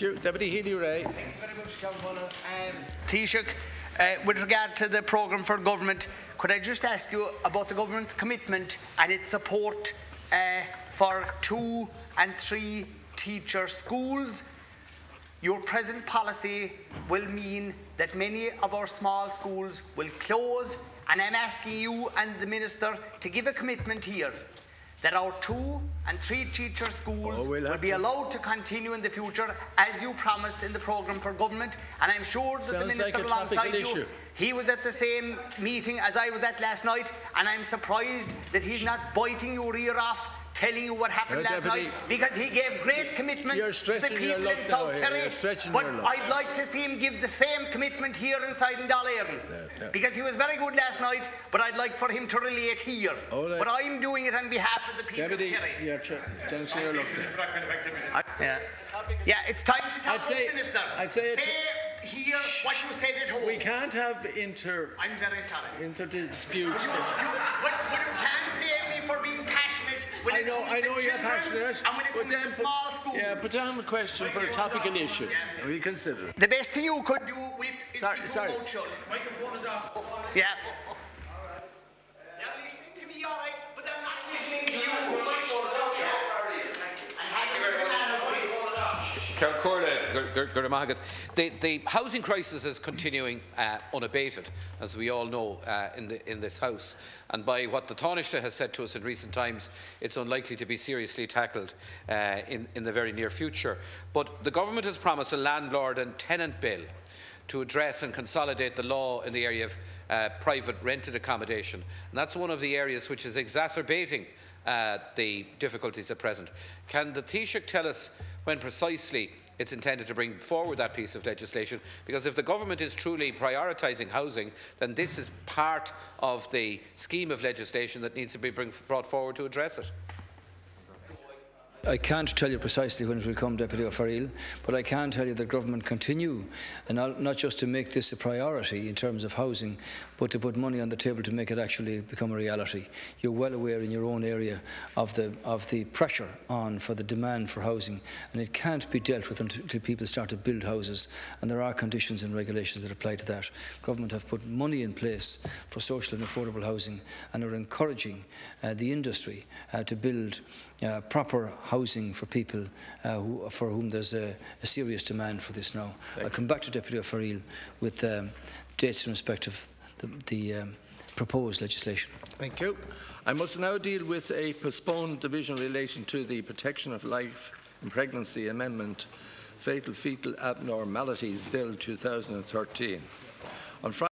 you. Deputy Healy-Rae. Thank you very much, Councillor. Taoiseach, with regard to the programme for government, could I just ask you about the government's commitment and its support for 2 and 3 teacher schools? Your present policy will mean that many of our small schools will close, and I'm asking you and the Minister to give a commitment here that our 2 and 3 teacher schools will be allowed to continue in the future, as you promised in the programme for government. And I'm sure that the Minister alongside you, he was at the same meeting as I was at last night, and I'm surprised that he's not biting your ear off, telling you what happened last night, because he gave great commitments to the people in South Kerry. But I'd like to see him give the same commitment here inside in Dail, because he was very good last night, but I'd like for him to relay it here. But I'm doing it on behalf of the people of Kerry. Yeah, it's time to talk to the Minister. Say here what you said at home. We can't have I'm very sorry. inter-disputes. But you can't blame me for being passionate when it comes to you're passionate. And when it comes to small schools. Yeah, put down the question for a topical issue. We'll consider it. The best thing you could do is keep your mouth shut. Microphone is off. Yeah. They're listening to me, all right, but they're not listening to you. The housing crisis is continuing unabated, as we all know in this House, and by what the Taoiseach has said to us in recent times, it's unlikely to be seriously tackled in the very near future. But the government has promised a landlord and tenant bill to address and consolidate the law in the area of private rented accommodation, and that's one of the areas which is exacerbating the difficulties at present. Can the Taoiseach tell us when precisely it's intended to bring forward that piece of legislation? Because if the government is truly prioritising housing, then this is part of the scheme of legislation that needs to be brought forward to address it. I can't tell you precisely when it will come, Deputy O'Farrell, but I can tell you that government continue, and not just to make this a priority in terms of housing, but to put money on the table to make it actually become a reality. You're well aware in your own area of the pressure on for the demand for housing, and it can't be dealt with until people start to build houses, and there are conditions and regulations that apply to that. Government have put money in place for social and affordable housing, and are encouraging the industry to build proper housing for people for whom there's a serious demand for this now. I'll come back to Deputy O'Farrell with dates in respect of the proposed legislation. Thank you. I must now deal with a postponed division relating to the Protection of Life in Pregnancy Amendment, Fatal Fetal Abnormalities Bill 2013. On Friday